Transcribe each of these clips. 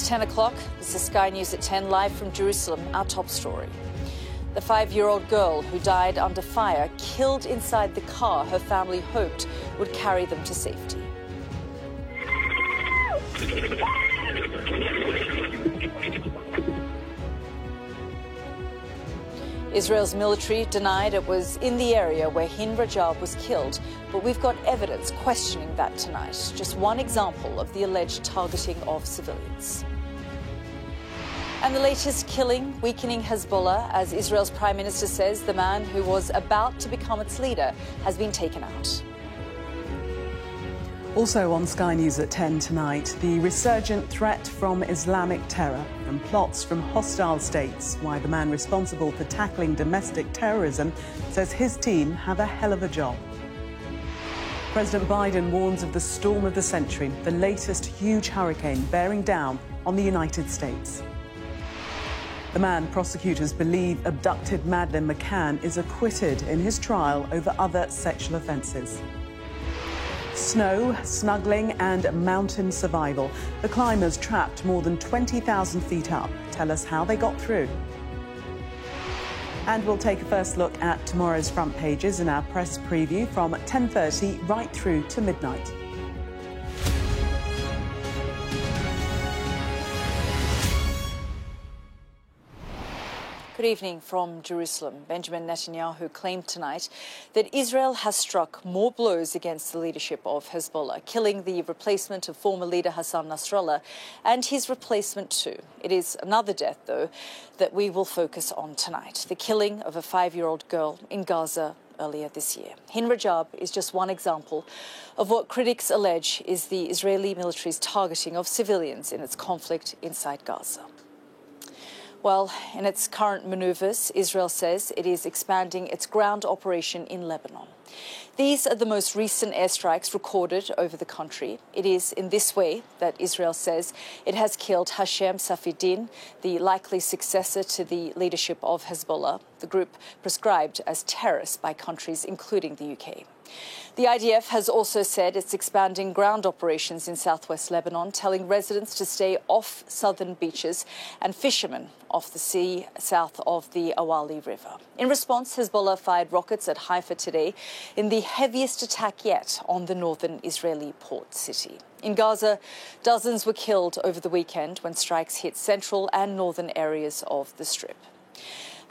10 o'clock, this is Sky News at 10, live from Jerusalem, our top story. The 5-year-old girl who died under fire, killed inside the car her family hoped would carry them to safety. Israel's military denied it was in the area where Hind Rajab was killed, but we've got evidence questioning that tonight. Just one example of the alleged targeting of civilians. And the latest killing, weakening Hezbollah, as Israel's Prime Minister says the man who was about to become its leader has been taken out. Also on Sky News at 10 tonight, the resurgent threat from Islamic terror and plots from hostile states. Why the man responsible for tackling domestic terrorism says his team have a hell of a job. President Biden warns of the storm of the century, the latest huge hurricane bearing down on the United States. The man prosecutors believe abducted Madeleine McCann is acquitted in his trial over other sexual offences. Snow, snuggling and mountain survival. The climbers trapped more than 20,000 feet up tell us how they got through. And we'll take a first look at tomorrow's front pages in our press preview from 10:30 right through to midnight. Good evening from Jerusalem. Benjamin Netanyahu claimed tonight that Israel has struck more blows against the leadership of Hezbollah, killing the replacement of former leader Hassan Nasrallah and his replacement too. It is another death, though, that we will focus on tonight, the killing of a 5-year-old girl in Gaza earlier this year. Hind Rajab is just one example of what critics allege is the Israeli military's targeting of civilians in its conflict inside Gaza. Well, in its current manoeuvres, Israel says it is expanding its ground operation in Lebanon. These are the most recent airstrikes recorded over the country. It is in this way that Israel says it has killed Hashem Safieddine, the likely successor to the leadership of Hezbollah, the group prescribed as terrorist by countries including the UK. The IDF has also said it's expanding ground operations in southwest Lebanon, telling residents to stay off southern beaches and fishermen off the sea south of the Awali River. In response, Hezbollah fired rockets at Haifa today in the heaviest attack yet on the northern Israeli port city. In Gaza, dozens were killed over the weekend when strikes hit central and northern areas of the Strip.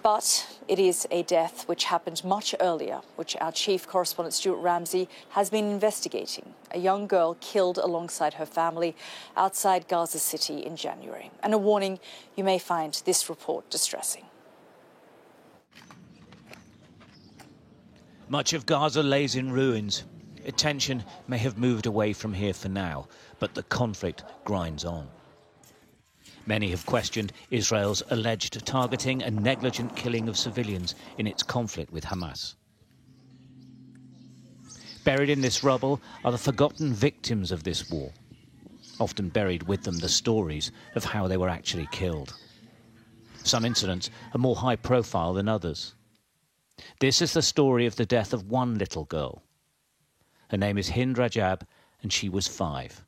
But it is a death which happened much earlier, which our chief correspondent Stuart Ramsey has been investigating. A young girl killed alongside her family outside Gaza City in January. And a warning, you may find this report distressing. Much of Gaza lays in ruins. Attention may have moved away from here for now, but the conflict grinds on. Many have questioned Israel's alleged targeting and negligent killing of civilians in its conflict with Hamas. Buried in this rubble are the forgotten victims of this war. Often buried with them the stories of how they were actually killed. Some incidents are more high profile than others. This is the story of the death of one little girl. Her name is Hind Rajab, and she was 5.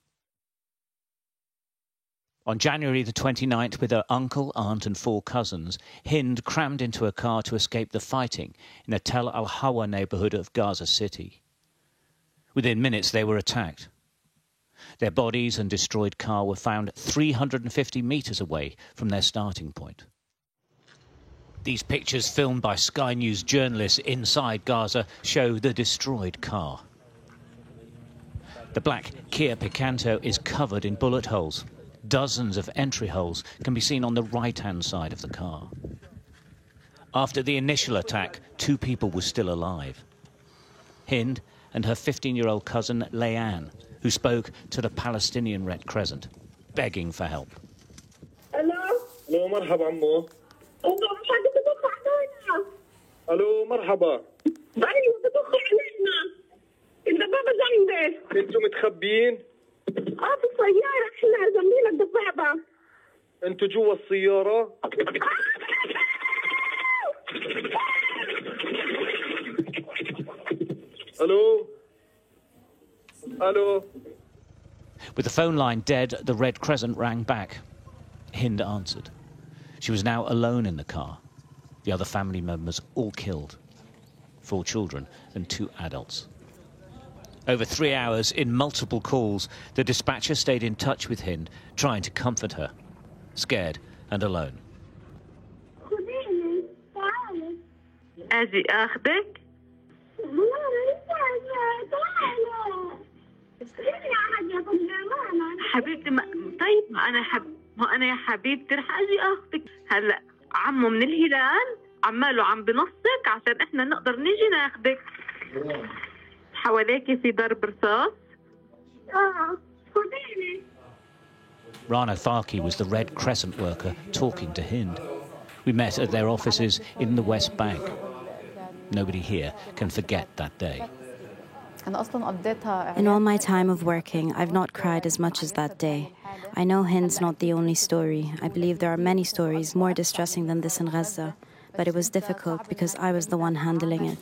On January the 29th, with her uncle, aunt and 4 cousins, Hind crammed into a car to escape the fighting in the Tel Al-Hawa neighbourhood of Gaza City. Within minutes, they were attacked. Their bodies and destroyed car were found 350 metres away from their starting point. These pictures, filmed by Sky News journalists inside Gaza, show the destroyed car. The black Kia Picanto is covered in bullet holes. Dozens of entry holes can be seen on the right-hand side of the car. After the initial attack, 2 people were still alive. Hind and her 15-year-old cousin, Leanne, who spoke to the Palestinian Red Crescent, begging for help. Hello? الو مرحبا عمو. انتوا مش عايزين تدخوا علينا. الو مرحبا. ايوه تدخوا علينا. الدبابة جنبي. انتوا متخبيين؟ في السيارة احنا جنبينا الدبابة. انتوا جوا السيارة؟ الو الو. With the phone line dead, the Red Crescent rang back. Hind answered. She was now alone in the car. The other family members all killed. 4 children and 2 adults. Over 3 hours, in multiple calls, the dispatcher stayed in touch with Hind, trying to comfort her, scared and alone. أجي أخذك؟ حبيبتي طيب أنا يا حبيبتي رح أجي أخذك. هلا عمو من الهلال عماله عم بنصك عشان إحنا نقدر نيجي ناخذك. حواليكي في ضرب رصاص؟ Rana Farki was the Red Crescent worker talking to Hind. We met at their offices in the West Bank. Nobody here can forget that day. In all my time of working, I've not cried as much as that day. I know Hind's not the only story. I believe there are many stories more distressing than this in Gaza. But it was difficult because I was the one handling it.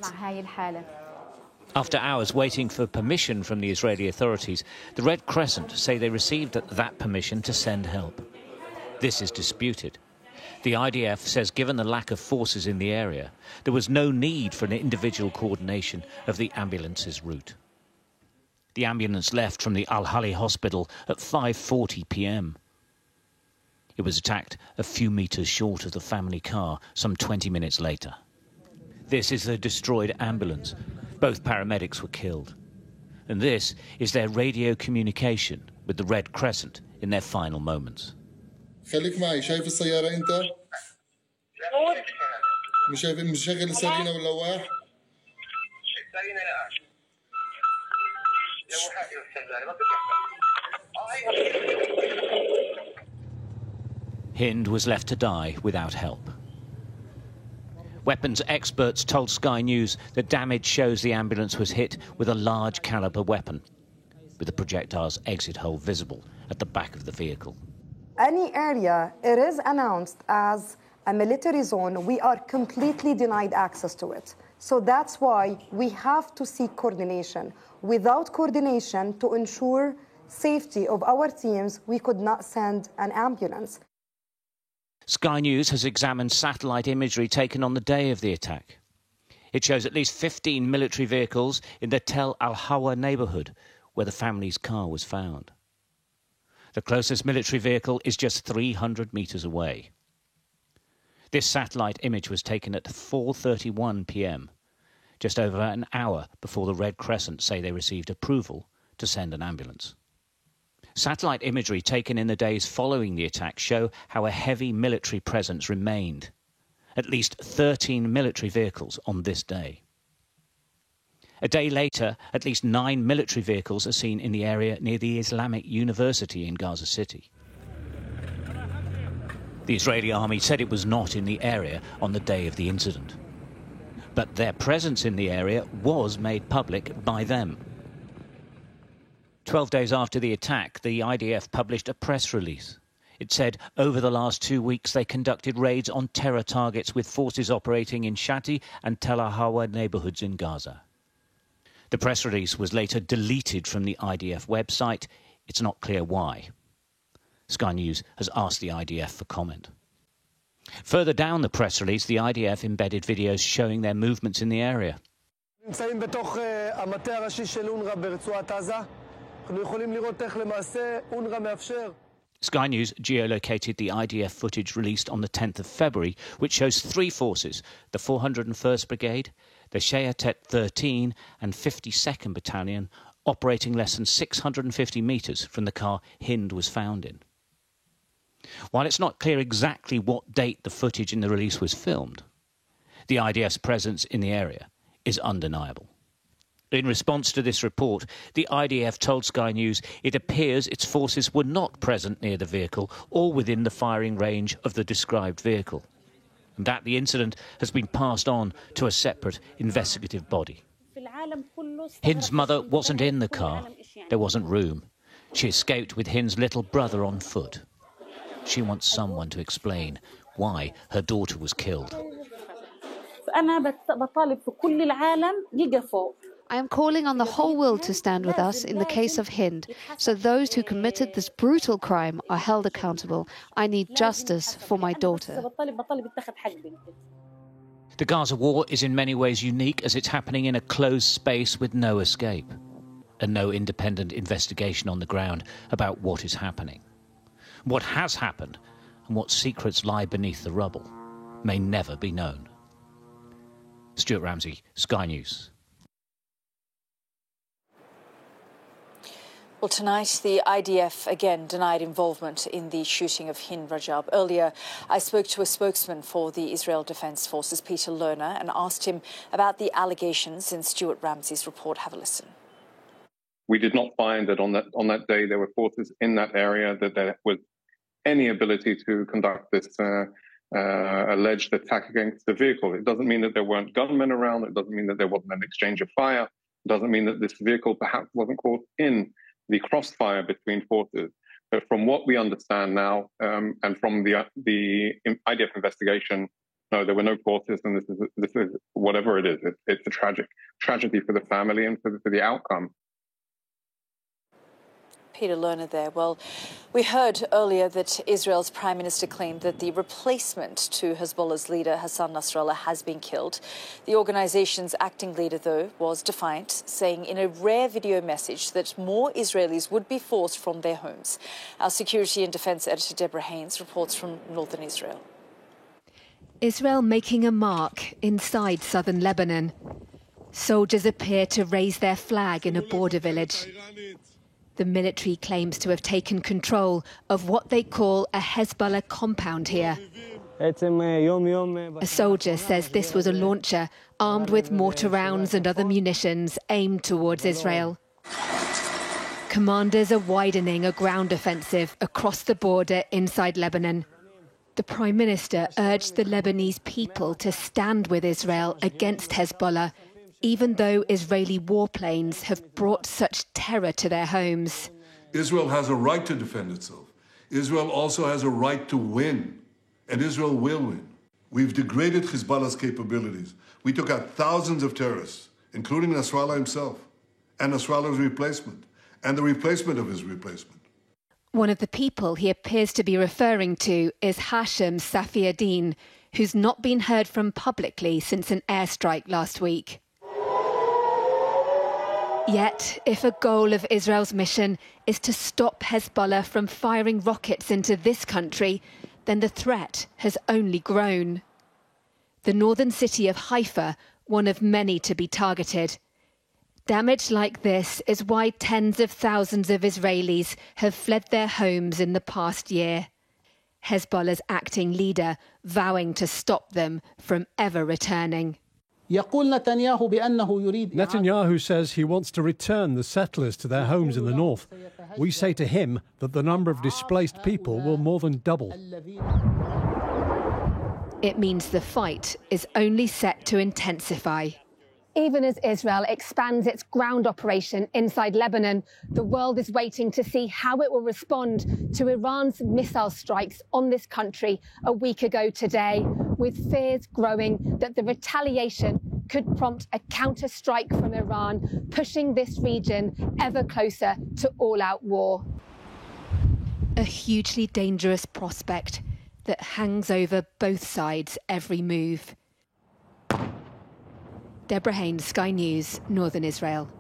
After hours waiting for permission from the Israeli authorities, the Red Crescent say they received that permission to send help. This is disputed. The IDF says given the lack of forces in the area, there was no need for an individual coordination of the ambulance's route. The ambulance left from the Al-Hali hospital at 5:40 p.m. It was attacked a few metres short of the family car some 20 minutes later. This is the destroyed ambulance. Both paramedics were killed. And this is their radio communication with the Red Crescent in their final moments. خليك معي شايف السيارة أنت؟ مش شايف مشغل السرينة واللواح؟ Hind was left to die without help. Weapons experts told Sky News that damage shows the ambulance was hit with a large caliber weapon, with the projectile's exit hole visible at the back of the vehicle. Any area it is announced as a military zone, we are completely denied access to it. So that's why we have to seek coordination. Without coordination to ensure safety of our teams, we could not send an ambulance. Sky News has examined satellite imagery taken on the day of the attack. It shows at least 15 military vehicles in the Tel Al-Hawa neighbourhood, where the family's car was found. The closest military vehicle is just 300 metres away. This satellite image was taken at 4:31 p.m, just over an hour before the Red Crescent say they received approval to send an ambulance. Satellite imagery taken in the days following the attack show how a heavy military presence remained. At least 13 military vehicles on this day. A day later, at least 9 military vehicles are seen in the area near the Islamic University in Gaza City. The Israeli army said it was not in the area on the day of the incident. But their presence in the area was made public by them. 12 days after the attack, the IDF published a press release. It said over the last 2 weeks they conducted raids on terror targets with forces operating in Shati and Tel Al-Hawa neighbourhoods in Gaza. The press release was later deleted from the IDF website. It's not clear why. Sky News has asked the IDF for comment. Further down the press release, the IDF embedded videos showing their movements in the area. Sky News geolocated the IDF footage released on the 10th of February, which shows 3 forces, the 401st Brigade, the Shayatet 13 and 52nd Battalion, operating less than 650 metres from the car Hind was found in. While it's not clear exactly what date the footage in the release was filmed, the IDF's presence in the area is undeniable. In response to this report, the IDF told Sky News it appears its forces were not present near the vehicle or within the firing range of the described vehicle, and that the incident has been passed on to a separate investigative body. Hind's mother wasn't in the car. There wasn't room. She escaped with Hind's little brother on foot. She wants someone to explain why her daughter was killed. أنا بطالب في كل العالم يقفوا I am calling on the whole world to stand with us in the case of Hind, so those who committed this brutal crime are held accountable. I need justice for my daughter. The Gaza war is in many ways unique as it's happening in a closed space with no escape and no independent investigation on the ground about what is happening. What has happened and what secrets lie beneath the rubble may never be known. Stuart Ramsey, Sky News. Well, tonight, the IDF again denied involvement in the shooting of Hind Rajab. Earlier, I spoke to a spokesman for the Israel Defense Forces, Peter Lerner, and asked him about the allegations in Stuart Ramsey's report. Have a listen. We did not find that on that day there were forces in that area, that there was any ability to conduct this alleged attack against the vehicle. It doesn't mean that there weren't gunmen around. It doesn't mean that there wasn't an exchange of fire. It doesn't mean that this vehicle perhaps wasn't caught in the crossfire between forces. But from what we understand now, and from the IDF investigation, no, there were no forces, and this is whatever it is. It's a tragedy for the family and for the outcome. Peter Lerner there. Well, we heard earlier that Israel's Prime Minister claimed that the replacement to Hezbollah's leader, Hassan Nasrallah, has been killed. The organization's acting leader, though, was defiant, saying in a rare video message that more Israelis would be forced from their homes. Our security and defense editor, Deborah Haynes, reports from northern Israel. Israel making a mark inside southern Lebanon. Soldiers appear to raise their flag in a border village. The military claims to have taken control of what they call a Hezbollah compound here. A soldier says this was a launcher armed with mortar rounds and other munitions aimed towards Israel. Commanders are widening a ground offensive across the border inside Lebanon. The Prime Minister urged the Lebanese people to stand with Israel against Hezbollah, even though Israeli warplanes have brought such terror to their homes. Israel has a right to defend itself. Israel also has a right to win, and Israel will win. We've degraded Hezbollah's capabilities. We took out thousands of terrorists, including Nasrallah himself, and Nasrallah's replacement, and the replacement of his replacement. One of the people he appears to be referring to is Hashem Safiuddin, who's not been heard from publicly since an airstrike last week. Yet, if a goal of Israel's mission is to stop Hezbollah from firing rockets into this country, then the threat has only grown. The northern city of Haifa, one of many to be targeted. Damage like this is why tens of thousands of Israelis have fled their homes in the past year. Hezbollah's acting leader vowing to stop them from ever returning. Netanyahu says he wants to return the settlers to their homes in the north. We say to him that the number of displaced people will more than double. It means the fight is only set to intensify. Even as Israel expands its ground operation inside Lebanon, the world is waiting to see how it will respond to Iran's missile strikes on this country a week ago today, with fears growing that the retaliation could prompt a counter-strike from Iran, pushing this region ever closer to all-out war. A hugely dangerous prospect that hangs over both sides' every move. Deborah Haynes, Sky News, Northern Israel.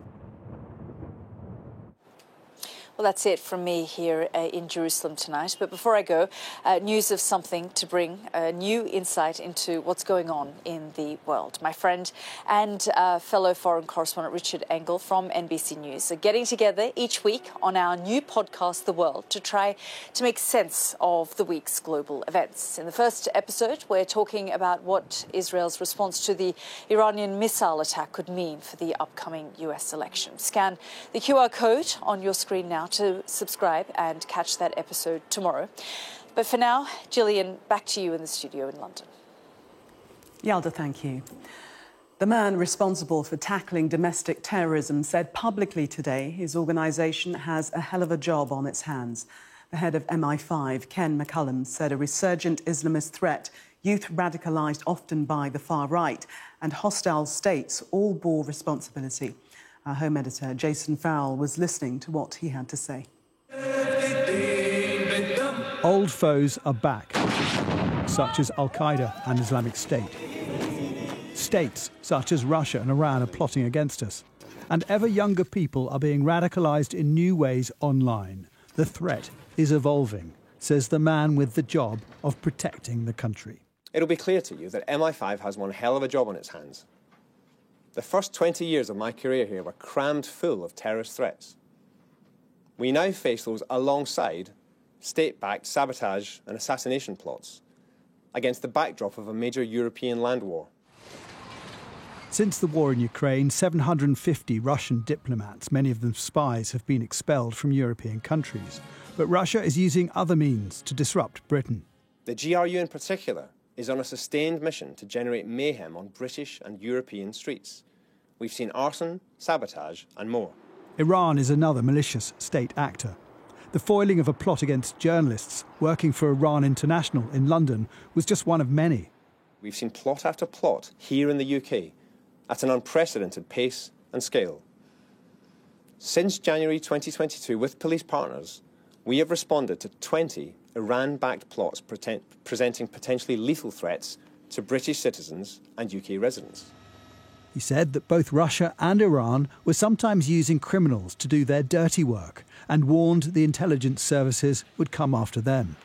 Well, that's it from me here in Jerusalem tonight. But before I go, news of something to bring a new insight into what's going on in the world. My friend and fellow foreign correspondent Richard Engel from NBC News are getting together each week on our new podcast, The World, to try to make sense of the week's global events. In the first episode, we're talking about what Israel's response to the Iranian missile attack could mean for the upcoming US election. Scan the QR code on your screen now to subscribe and catch that episode tomorrow. But for now, Gillian, back to you in the studio in London. Yalda, thank you. The man responsible for tackling domestic terrorism said publicly today his organisation has a hell of a job on its hands. The head of MI5, Ken McCullum, said a resurgent Islamist threat, youth radicalised often by the far right, and hostile states all bore responsibility. Our home editor, Jason Farrell, was listening to what he had to say. Old foes are back, such as Al-Qaeda and Islamic State. States such as Russia and Iran are plotting against us. And ever younger people are being radicalised in new ways online. The threat is evolving, says the man with the job of protecting the country. It'll be clear to you that MI5 has one hell of a job on its hands. The first 20 years of my career here were crammed full of terrorist threats. We now face those alongside state-backed sabotage and assassination plots against the backdrop of a major European land war. Since the war in Ukraine, 750 Russian diplomats, many of them spies, have been expelled from European countries. But Russia is using other means to disrupt Britain. The GRU in particular is on a sustained mission to generate mayhem on British and European streets. We've seen arson, sabotage and more. Iran is another malicious state actor. The foiling of a plot against journalists working for Iran International in London was just one of many. We've seen plot after plot here in the UK at an unprecedented pace and scale. Since January 2022, with police partners, we have responded to 20 Iran-backed plots presenting potentially lethal threats to British citizens and UK residents. He said that both Russia and Iran were sometimes using criminals to do their dirty work and warned the intelligence services would come after them.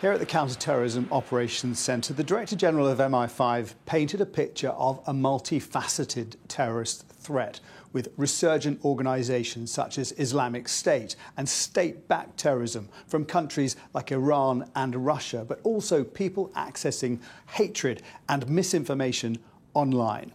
Here at the Counter-Terrorism Operations Centre, the Director General of MI5 painted a picture of a multifaceted terrorist threat with resurgent organisations such as Islamic State and state-backed terrorism from countries like Iran and Russia, but also people accessing hatred and misinformation online.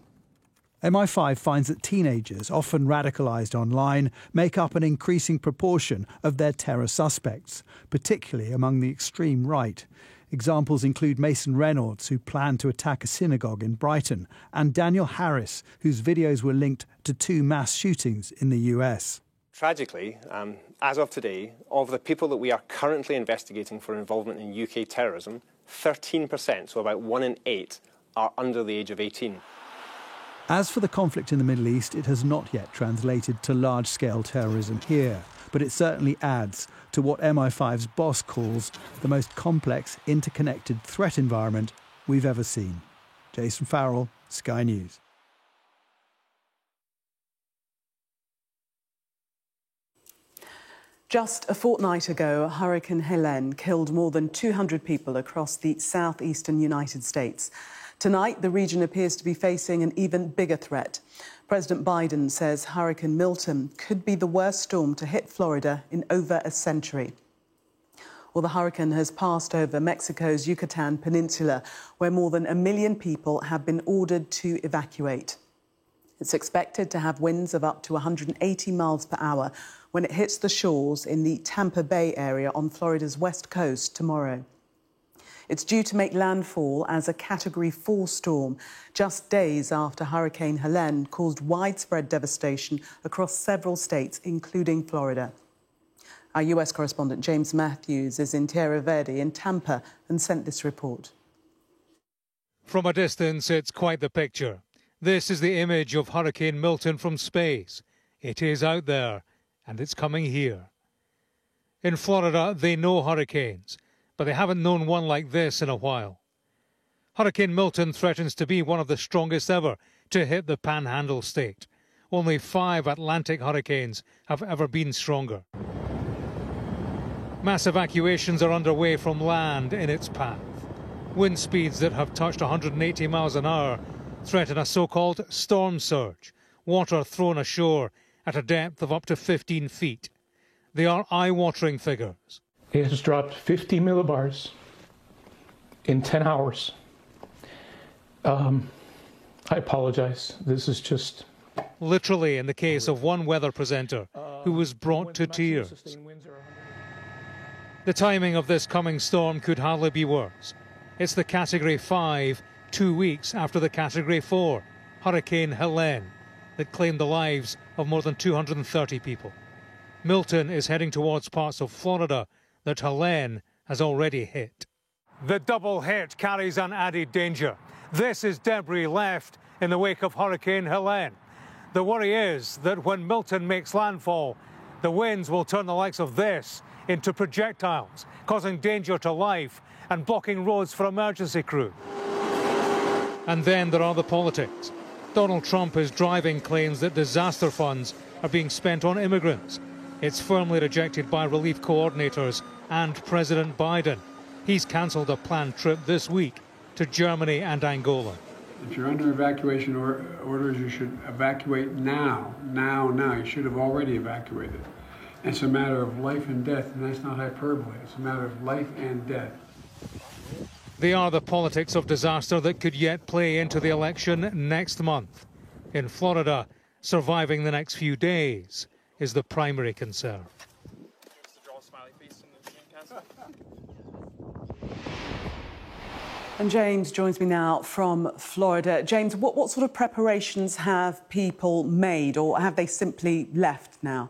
MI5 finds that teenagers, often radicalised online, make up an increasing proportion of their terror suspects, particularly among the extreme right. Examples include Mason Reynolds, who planned to attack a synagogue in Brighton, and Daniel Harris, whose videos were linked to 2 mass shootings in the US. Tragically, as of today, of the people that we are currently investigating for involvement in UK terrorism, 13%, so about 1 in 8, are under the age of 18. As for the conflict in the Middle East, it has not yet translated to large-scale terrorism here, but it certainly adds to what MI5's boss calls the most complex, interconnected threat environment we've ever seen. Jason Farrell, Sky News. Just a fortnight ago, Hurricane Helene killed more than 200 people across the southeastern United States. Tonight, the region appears to be facing an even bigger threat. President Biden says Hurricane Milton could be the worst storm to hit Florida in over a century. Well, the hurricane has passed over Mexico's Yucatan Peninsula, where more than 1 million people have been ordered to evacuate. It's expected to have winds of up to 180 miles per hour when it hits the shores in the Tampa Bay area on Florida's west coast tomorrow. It's due to make landfall as a Category 4 storm, just days after Hurricane Helene caused widespread devastation across several states, including Florida. Our US correspondent James Matthews is in Tierra Verde in Tampa and sent this report. From a distance, it's quite the picture. This is the image of Hurricane Milton from space. It is out there, and it's coming here. In Florida, they know hurricanes, but they haven't known one like this in a while. Hurricane Milton threatens to be one of the strongest ever to hit the Panhandle state. Only 5 Atlantic hurricanes have ever been stronger. Mass evacuations are underway from land in its path. Wind speeds that have touched 180 miles an hour threaten a so-called storm surge, water thrown ashore at a depth of up to 15 feet. They are eye-watering figures. It has dropped 50 millibars in 10 hours. I apologize. This is just... Literally in the case of one weather presenter who was brought to tears. The timing of this coming storm could hardly be worse. It's the Category 5, 2 weeks after the Category 4, Hurricane Helene, that claimed the lives of more than 230 people. Milton is heading towards parts of Florida that Helene has already hit. The double hit carries an added danger. This is debris left in the wake of Hurricane Helene. The worry is that when Milton makes landfall, the winds will turn the likes of this into projectiles, causing danger to life and blocking roads for emergency crew. And then there are the politics. Donald Trump is driving claims that disaster funds are being spent on immigrants. It's firmly rejected by relief coordinators and President Biden. He's cancelled a planned trip this week to Germany and Angola. If you're under evacuation orders, you should evacuate now. You should have already evacuated. It's a matter of life and death, and that's not hyperbole. It's a matter of life and death. They are the politics of disaster that could yet play into the election next month. In Florida, surviving the next few days is the primary concern. And James joins me now from Florida. James, what sort of preparations have people made, or have they simply left now?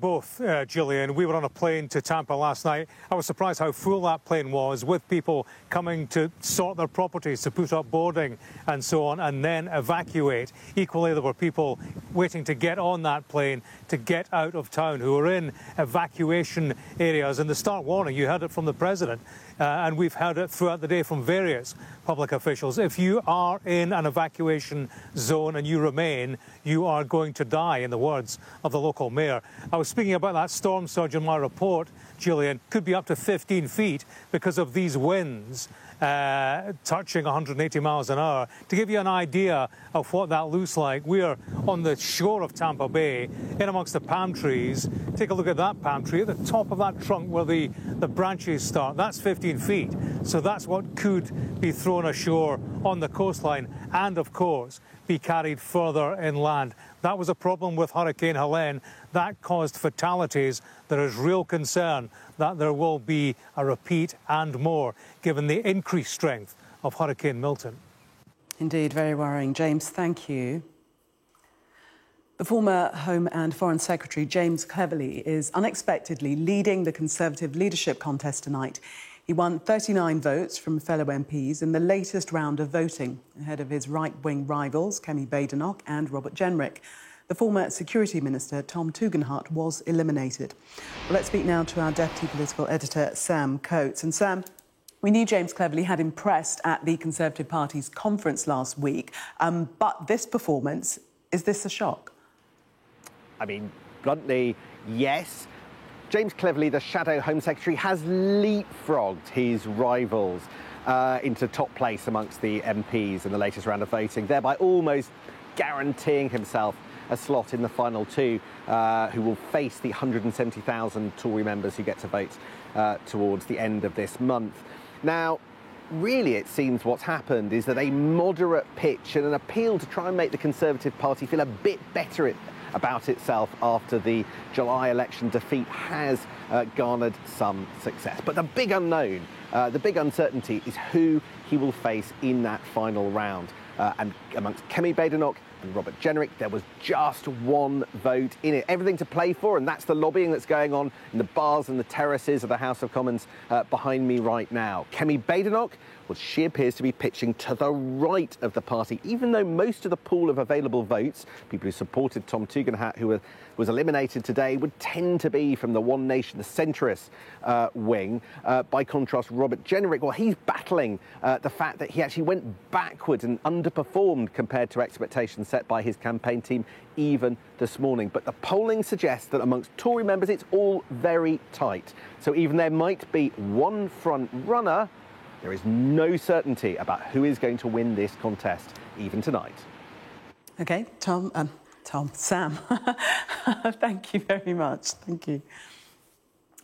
Both, Gillian. We were on a plane to Tampa last night. I was surprised how full that plane was, with people coming to sort their properties, to put up boarding and so on, and then evacuate. Equally, there were people waiting to get on that plane to get out of town who were in evacuation areas. And the start warning, you heard it from the president, and we've heard it throughout the day from various public officials. If you are in an evacuation zone and you remain, you are going to die, in the words of the local mayor. I was speaking about that storm surge in my report, Gillian. Could be up to 15 feet because of these winds touching 180 miles an hour. To give you an idea of what that looks like, we are on the shore of Tampa Bay, in amongst the palm trees. Take a look at that palm tree. At the top of that trunk where the branches start, that's 15 feet. So that's what could be thrown ashore on the coastline and, of course, be carried further inland. That was a problem with Hurricane Helene. That caused fatalities. There is real concern that there will be a repeat and more, given the increased strength of Hurricane Milton. Indeed, very worrying. James, thank you. The former Home and Foreign Secretary, James Cleverly, is unexpectedly leading the Conservative leadership contest tonight. He won 39 votes from fellow MPs in the latest round of voting, ahead of his right-wing rivals, Kemi Badenoch and Robert Jenrick. The former Security Minister, Tom Tugendhat, was eliminated. Well, let's speak now to our Deputy Political Editor, Sam Coates. And Sam, we knew James Cleverly had impressed at the Conservative Party's conference last week, but this performance, is this a shock? I mean, bluntly, yes. James Cleverly, the Shadow Home Secretary, has leapfrogged his rivals into top place amongst the MPs in the latest round of voting, thereby almost guaranteeing himself a slot in the final two, who will face the 170,000 Tory members who get to vote towards the end of this month. Now, really, it seems what's happened is that a moderate pitch and an appeal to try and make the Conservative Party feel a bit better about itself after the July election defeat has garnered some success. But the big unknown, the big uncertainty is who he will face in that final round. And amongst Kemi Badenoch and Robert Jenrick, there was just one vote in it. Everything to play for, and that's the lobbying that's going on in the bars and the terraces of the House of Commons behind me right now. Kemi Badenoch, well, she appears to be pitching to the right of the party, even though most of the pool of available votes, people who supported Tom Tugendhat, who was eliminated today, would tend to be from the One Nation, the centrist wing. By contrast, Robert Jenrick, well, he's battling the fact that he actually went backwards and underperformed compared to expectations set by his campaign team even this morning. But the polling suggests that amongst Tory members, it's all very tight. So even there might be one front runner, there is no certainty about who is going to win this contest, even tonight. OK, Sam, thank you very much. Thank you.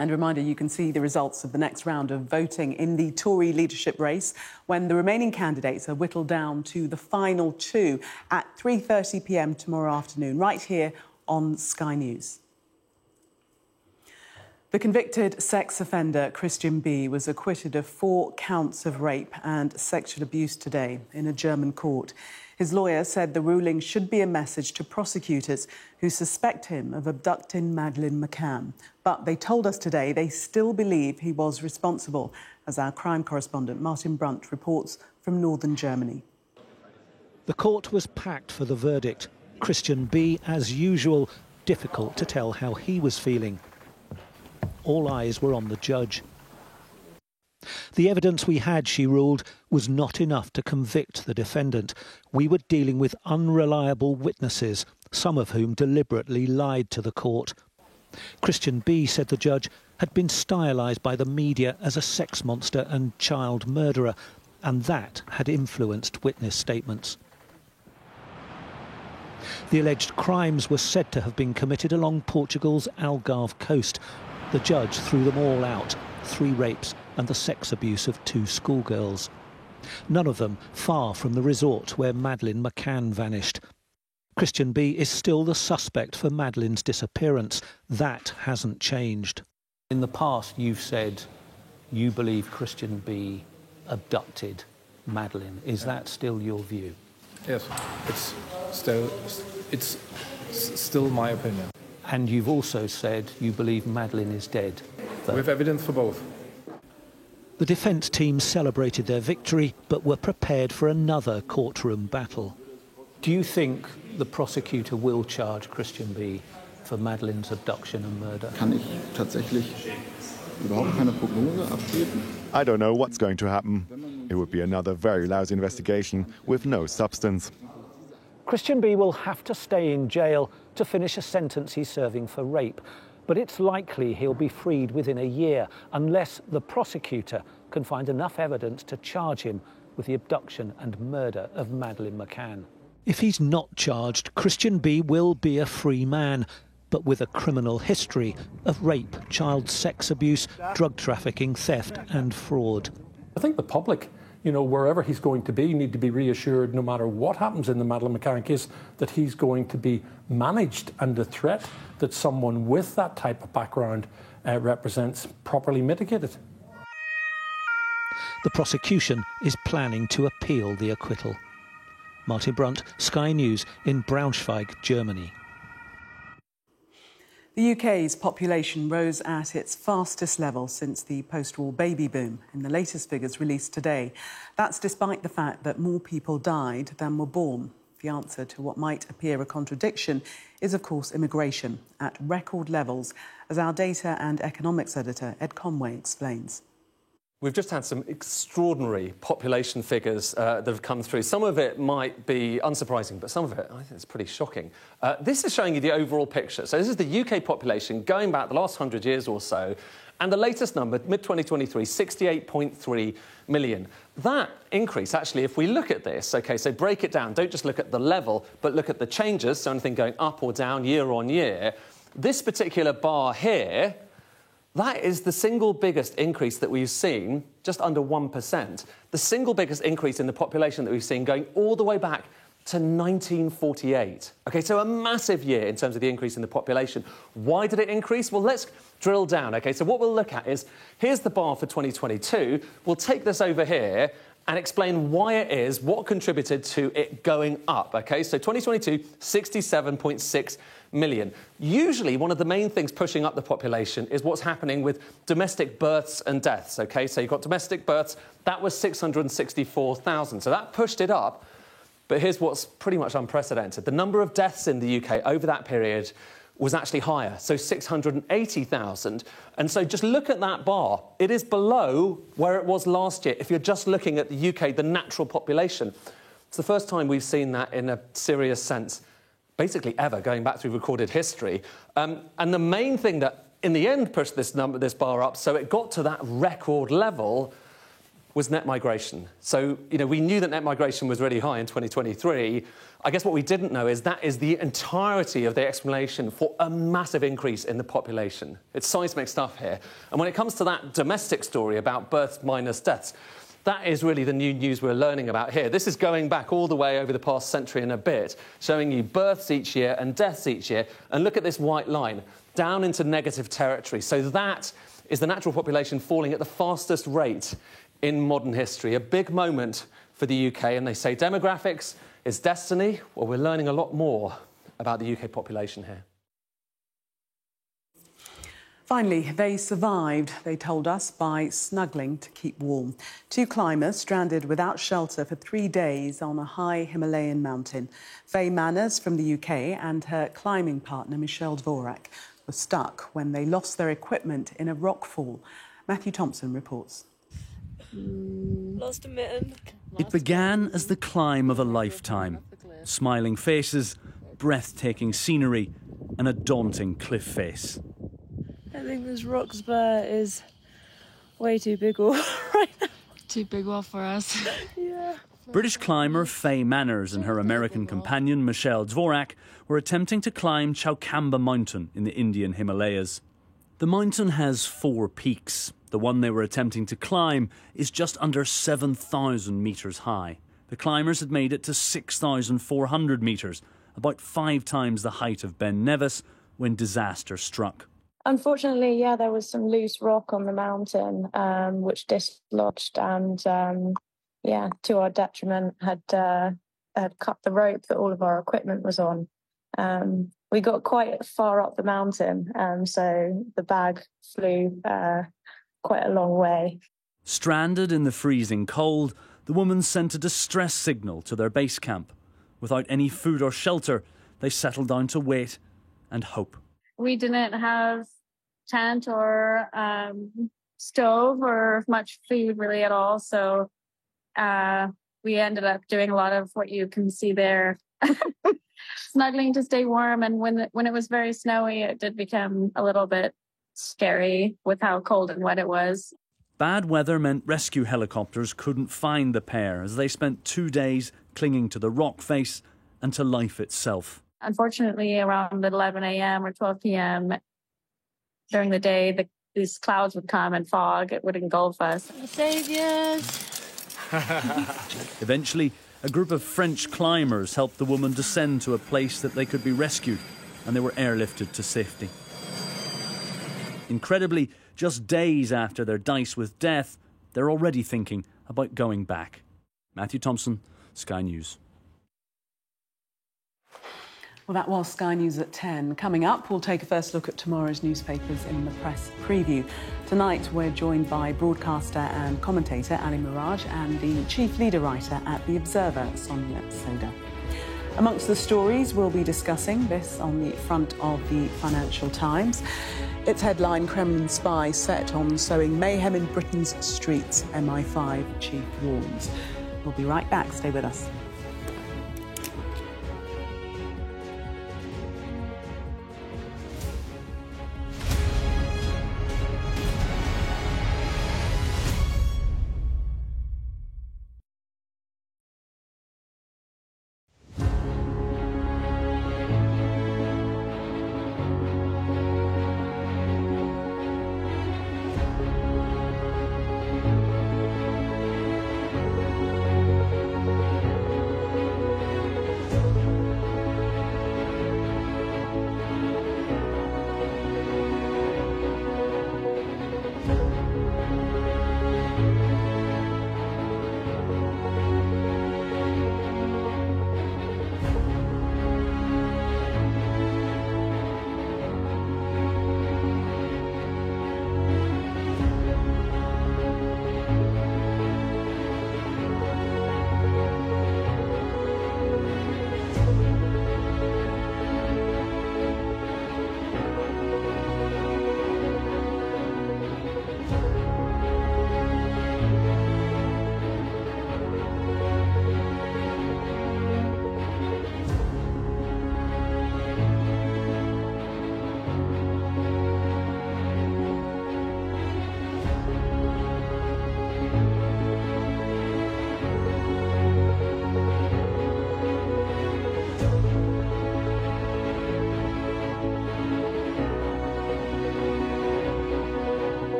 And a reminder, you can see the results of the next round of voting in the Tory leadership race when the remaining candidates are whittled down to the final two at 3:30 p.m. tomorrow afternoon, right here on Sky News. The convicted sex offender Christian B was acquitted of 4 counts of rape and sexual abuse today in a German court. His lawyer said the ruling should be a message to prosecutors who suspect him of abducting Madeleine McCann. But they told us today they still believe he was responsible, as our crime correspondent Martin Brunt reports from northern Germany. The court was packed for the verdict. Christian B, as usual, difficult to tell how he was feeling. All eyes were on the judge. The evidence we had, she ruled, was not enough to convict the defendant. We were dealing with unreliable witnesses, some of whom deliberately lied to the court. Christian B, said the judge, had been stylised by the media as a sex monster and child murderer, and that had influenced witness statements. The alleged crimes were said to have been committed along Portugal's Algarve coast. The judge threw them all out, 3 rapes and the sex abuse of 2 schoolgirls. None of them far from the resort where Madeleine McCann vanished. Christian B is still the suspect for Madeleine's disappearance. That hasn't changed. In the past, you've said you believe Christian B abducted Madeleine. Is that still your view? Yes, it's still my opinion. And you've also said you believe Madeleine is dead. We have evidence for both. The defence team celebrated their victory, but were prepared for another courtroom battle. Do you think the prosecutor will charge Christian B for Madeleine's abduction and murder? Kann ich tatsächlich überhaupt keine Prognose abgeben? I don't know what's going to happen. It would be another very lousy investigation with no substance. Christian B will have to stay in jail to finish a sentence he's serving for rape. But it's likely he'll be freed within a year unless the prosecutor can find enough evidence to charge him with the abduction and murder of Madeleine McCann. If he's not charged, Christian B will be a free man, but with a criminal history of rape, child sex abuse, drug trafficking, theft and fraud. I think the public, wherever he's going to be, need to be reassured, no matter what happens in the Madeleine McCann case, that he's going to be managed and the threat that someone with that type of background represents properly mitigated. The prosecution is planning to appeal the acquittal. Martin Brunt, Sky News in Braunschweig, Germany. The UK's population rose at its fastest level since the post-war baby boom, in the latest figures released today. That's despite the fact that more people died than were born. The answer to what might appear a contradiction is, of course, immigration at record levels, as our data and economics editor Ed Conway explains. We've just had some extraordinary population figures that have come through. Some of it might be unsurprising, but some of it, I think, is pretty shocking. This is showing you the overall picture. So this is the UK population going back the last 100 years or so, and the latest number, mid-2023, 68.3 million. That increase, actually, if we look at this, OK, so break it down. Don't just look at the level, but look at the changes, so anything going up or down year on year. This particular bar here, that is the single biggest increase that we've seen, just under 1%. The single biggest increase in the population that we've seen going all the way back to 1948. OK, so a massive year in terms of the increase in the population. Why did it increase? Well, let's drill down. OK, so what we'll look at is, here's the bar for 2022. We'll take this over here and explain why it is, what contributed to it going up. OK, so 2022, 67.6 million. Usually, one of the main things pushing up the population is what's happening with domestic births and deaths, OK? So you've got domestic births, that was 664,000, so that pushed it up. But here's what's pretty much unprecedented. The number of deaths in the UK over that period was actually higher, so 680,000. And so just look at that bar. It is below where it was last year, if you're just looking at the UK, the natural population. It's the first time we've seen that in a serious sense, basically ever, going back through recorded history. And the main thing that, in the end, pushed this bar up, so it got to that record level, was net migration. So, we knew that net migration was really high in 2023. I guess what we didn't know is that is the entirety of the explanation for a massive increase in the population. It's seismic stuff here. And when it comes to that domestic story about births minus deaths, that is really the new news we're learning about here. This is going back all the way over the past century and a bit, showing you births each year and deaths each year. And look at this white line, down into negative territory. So that is the natural population falling at the fastest rate in modern history. A big moment for the UK. And they say demographics is destiny. Well, we're learning a lot more about the UK population here. Finally, they survived, they told us, by snuggling to keep warm. 2 climbers stranded without shelter for 3 days on a high Himalayan mountain. Faye Manners from the UK and her climbing partner, Michelle Dvorak, were stuck when they lost their equipment in a rockfall. Matthew Thompson reports. Lost a mitten. It began as the climb of a lifetime. Smiling faces, breathtaking scenery, and a daunting cliff face. I think this rock spur is way too big right now. Too big for us. Yeah. British climber Faye Manners and her American companion Michelle Dvorak were attempting to climb Chowkamba Mountain in the Indian Himalayas. The mountain has 4 peaks. The one they were attempting to climb is just under 7,000 metres high. The climbers had made it to 6,400 metres, about 5 times the height of Ben Nevis, when disaster struck. Unfortunately, yeah, there was some loose rock on the mountain, which dislodged and, to our detriment, had cut the rope that all of our equipment was on. We got quite far up the mountain, so the bag flew quite a long way. Stranded in the freezing cold, the woman sent a distress signal to their base camp. Without any food or shelter, they settled down to wait and hope. We didn't have tent or stove or much food really at all, so we ended up doing a lot of what you can see there. Snuggling to stay warm, and when it was very snowy, it did become a little bit scary with how cold and wet it was. Bad weather meant rescue helicopters couldn't find the pair as they spent 2 days clinging to the rock face and to life itself. Unfortunately, around 11 a.m. or 12 p.m. during the day, these clouds would come and fog. It would engulf us. Saviors! Eventually, a group of French climbers helped the woman descend to a place that they could be rescued, and they were airlifted to safety. Incredibly, just days after their dice with death, they're already thinking about going back. Matthew Thompson, Sky News. Well, that was Sky News at 10. Coming up, we'll take a first look at tomorrow's newspapers in the press preview. Tonight, we're joined by broadcaster and commentator Ali Miraj and the chief leader writer at The Observer, Sonia Soda. Amongst the stories, we'll be discussing this on the front of the Financial Times. Its headline, Kremlin spy set on sowing mayhem in Britain's streets, MI5 chief warns. We'll be right back. Stay with us.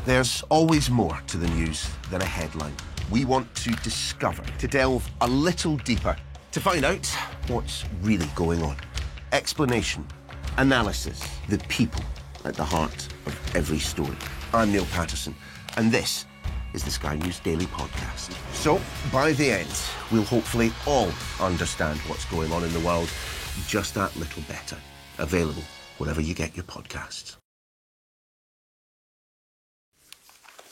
There's always more to the news than a headline. We want to discover, to delve a little deeper, to find out what's really going on. Explanation, analysis, the people at the heart of every story. I'm Neil Patterson, and this is the Sky News Daily Podcast. So, by the end, we'll hopefully all understand what's going on in the world just that little better. Available wherever you get your podcasts.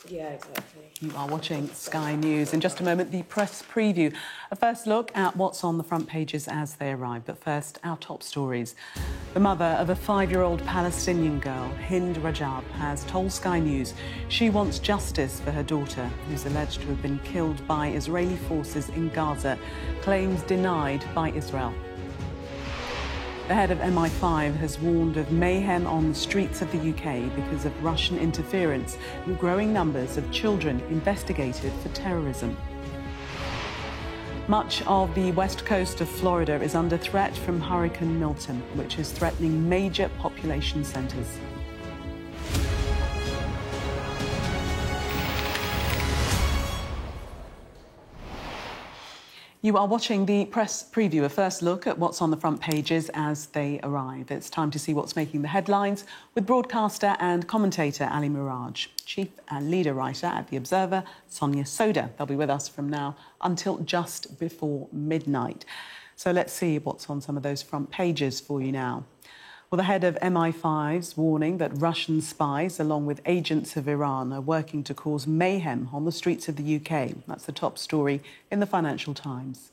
Yeah, exactly. You are watching Sky News. In just a moment, the press preview. A first look at what's on the front pages as they arrive. But first, our top stories. The mother of a 5-year-old Palestinian girl, Hind Rajab, has told Sky News she wants justice for her daughter, who's alleged to have been killed by Israeli forces in Gaza, claims denied by Israel. The head of MI5 has warned of mayhem on the streets of the UK because of Russian interference and growing numbers of children investigated for terrorism. Much of the west coast of Florida is under threat from Hurricane Milton, which is threatening major population centres. You are watching the press preview, a first look at what's on the front pages as they arrive. It's time to see what's making the headlines with broadcaster and commentator Ali Miraj, chief and leader writer at The Observer, Sonia Soda. They'll be with us from now until just before midnight. So let's see what's on some of those front pages for you now. Well, the head of MI5's warning that Russian spies, along with agents of Iran, are working to cause mayhem on the streets of the UK. That's the top story in the Financial Times.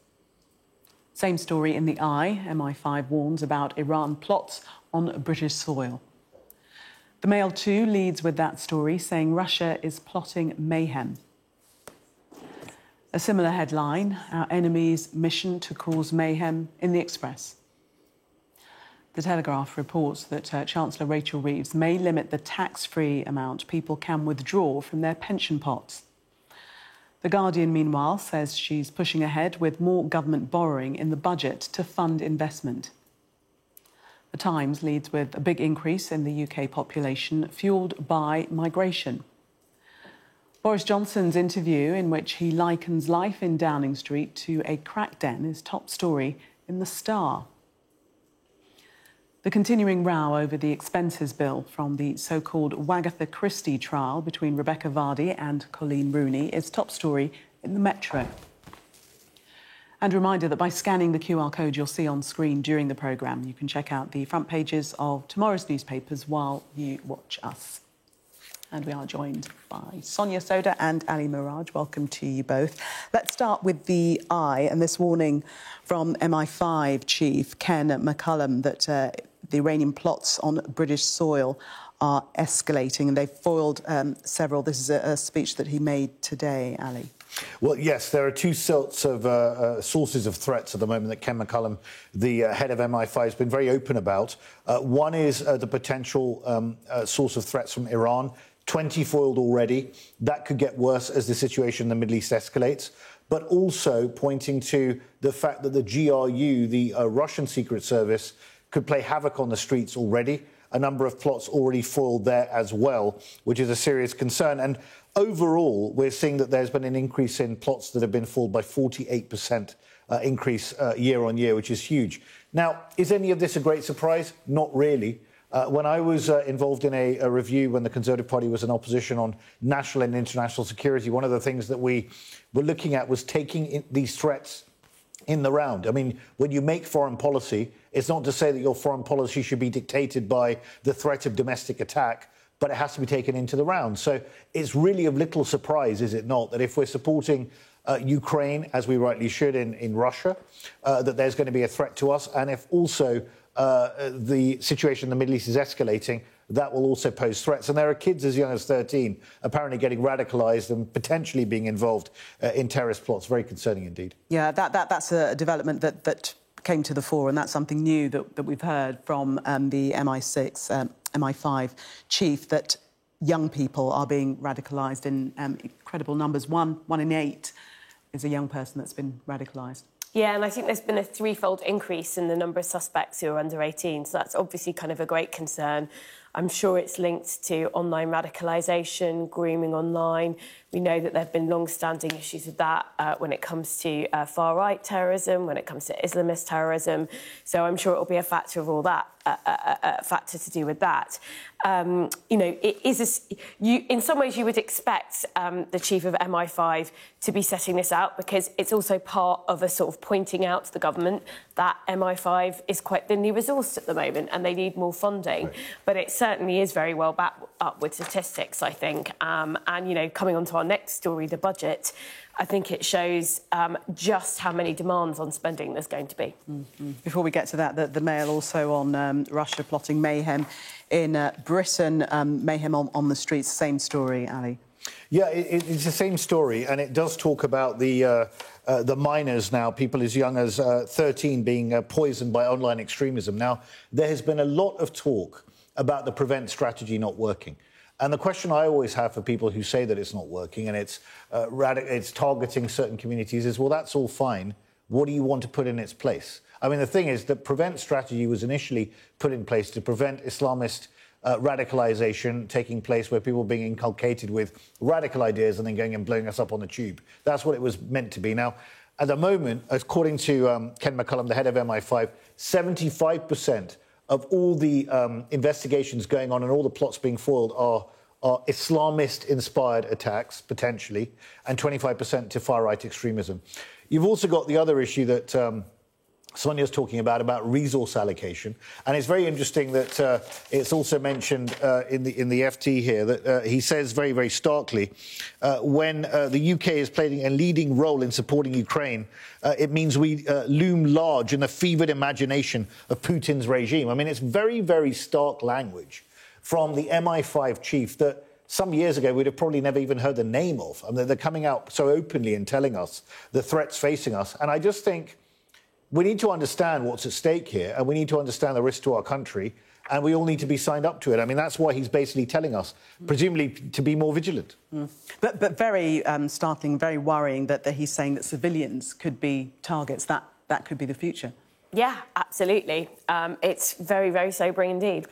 Same story in the Eye. MI5 warns about Iran plots on British soil. The Mail too leads with that story, saying Russia is plotting mayhem. A similar headline, our enemy's mission to cause mayhem, in the Express. The Telegraph reports that Chancellor Rachel Reeves may limit the tax-free amount people can withdraw from their pension pots. The Guardian, meanwhile, says she's pushing ahead with more government borrowing in the budget to fund investment. The Times leads with a big increase in the UK population, fuelled by migration. Boris Johnson's interview, in which he likens life in Downing Street to a crack den, is top story in The Star. The continuing row over the expenses bill from the so-called Wagatha Christie trial between Rebecca Vardy and Colleen Rooney is top story in the Metro. And a reminder that by scanning the QR code you'll see on screen during the programme, you can check out the front pages of tomorrow's newspapers while you watch us. And we are joined by Sonia Soda and Ali Miraj. Welcome to you both. Let's start with the Eye and this warning from MI5 chief Ken McCullum that the Iranian plots on British soil are escalating, and they've foiled several. This is a speech that he made today, Ali. Well, yes, there are two sorts of sources of threats at the moment that Ken McCullum, the head of MI5, has been very open about. One is the potential source of threats from Iran, 20 foiled already. That could get worse as the situation in the Middle East escalates. But also pointing to the fact that the GRU, the Russian Secret Service, could play havoc on the streets already. A number of plots already foiled there as well, which is a serious concern. And overall, we're seeing that there's been an increase in plots that have been foiled by 48% increase year on year, which is huge. Now, is any of this a great surprise? Not really. When I was involved in a review when the Conservative Party was in opposition on national and international security, one of the things that we were looking at was taking these threats in the round. I mean, when you make foreign policy, it's not to say that your foreign policy should be dictated by the threat of domestic attack, but it has to be taken into the round. So it's really of little surprise, is it not, that if we're supporting Ukraine, as we rightly should in Russia, that there's going to be a threat to us. And if also the situation in the Middle East is escalating, that will also pose threats. And there are kids as young as 13 apparently getting radicalised and potentially being involved in terrorist plots. Very concerning indeed. Yeah, that's a development that came to the fore, and that's something new that we've heard from the MI5 chief, that young people are being radicalised in incredible numbers. One in 8 is a young person that's been radicalised. Yeah, and I think there's been a threefold increase in the number of suspects who are under 18, so that's obviously kind of a great concern. I'm sure it's linked to online radicalisation, grooming online. We know that there have been long-standing issues with that when it comes to far-right terrorism, when it comes to Islamist terrorism. So I'm sure it will be a factor of all that, a factor to do with that. You know, it is in some ways you would expect the chief of MI5 to be setting this out, because it's also part of a sort of pointing out to the government that MI5 is quite thinly resourced at the moment and they need more funding. Right. But it certainly is very well backed up with statistics, I think. And, you know, coming on to our next story, the budget, I think it shows just how many demands on spending there's going to be. Mm-hmm. Before we get to that, the Mail also on Russia plotting mayhem in Britain, mayhem on the streets. Same story, Ali. Yeah, it's the same story, and it does talk about the minors now, people as young as 13 being poisoned by online extremism. Now, there has been a lot of talk about the PREVENT strategy not working. And the question I always have for people who say that it's not working and it's targeting certain communities is, well, that's all fine. What do you want to put in its place? I mean, the thing is that PREVENT strategy was initially put in place to prevent Islamist radicalisation taking place, where people are being inculcated with radical ideas and then going and blowing us up on the tube. That's what it was meant to be. Now, at the moment, according to Ken McCullum, the head of MI5, 75% of all the investigations going on and all the plots being foiled are Islamist-inspired attacks, potentially, and 25% to far-right extremism. You've also got the other issue that Sonia's talking about resource allocation. And it's very interesting that it's also mentioned in the FT here that he says very, very starkly, when the UK is playing a leading role in supporting Ukraine, it means we loom large in the fevered imagination of Putin's regime. I mean, it's very, very stark language from the MI5 chief that some years ago we'd have probably never even heard the name of. I mean, they're coming out so openly and telling us the threats facing us. And I just think we need to understand what's at stake here, and we need to understand the risk to our country, and we all need to be signed up to it. I mean, that's why he's basically telling us, presumably, to be more vigilant. Mm. But very startling, very worrying that he's saying that civilians could be targets. That could be the future. Yeah, absolutely. It's very, very sobering indeed.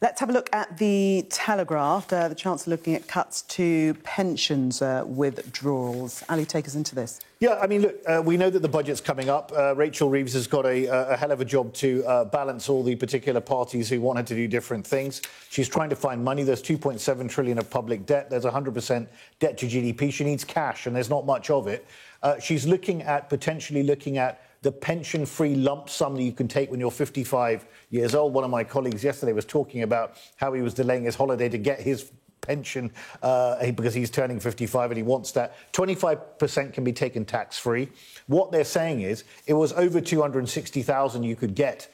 Let's have a look at the Telegraph. The Chancellor looking at cuts to pensions withdrawals. Ali, take us into this. Yeah, I mean, look, we know that the budget's coming up. Rachel Reeves has got a hell of a job to balance all the particular parties who want her to do different things. She's trying to find money. There's 2.7 trillion of public debt. There's 100% debt to GDP. She needs cash, and there's not much of it. She's potentially looking at the pension-free lump sum that you can take when you're 55 years old. One of my colleagues yesterday was talking about how he was delaying his holiday to get his pension because he's turning 55 and he wants that. 25% can be taken tax-free. What they're saying is it was over 260,000 you could get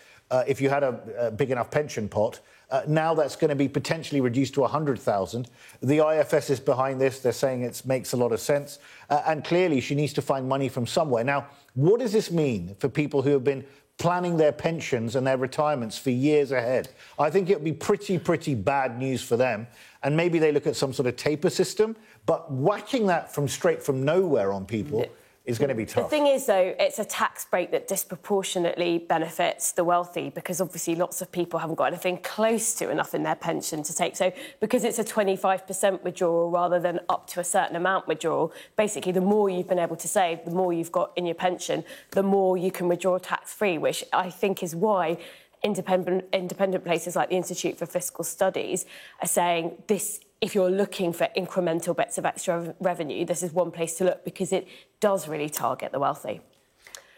if you had a big enough pension pot. Now that's going to be potentially reduced to 100,000. The IFS is behind this. They're saying it makes a lot of sense. And clearly she needs to find money from somewhere. Now, what does this mean for people who have been planning their pensions and their retirements for years ahead? I think it would be pretty bad news for them. And maybe they look at some sort of taper system. But whacking that straight from nowhere on people is going to be tough. The thing is, though, it's a tax break that disproportionately benefits the wealthy, because obviously lots of people haven't got anything close to enough in their pension to take. So because it's a 25% withdrawal rather than up to a certain amount withdrawal, basically the more you've been able to save, the more you've got in your pension, the more you can withdraw tax-free, which I think is why independent places like the Institute for Fiscal Studies are saying this. If you're looking for incremental bits of extra revenue, this is one place to look, because it does really target the wealthy.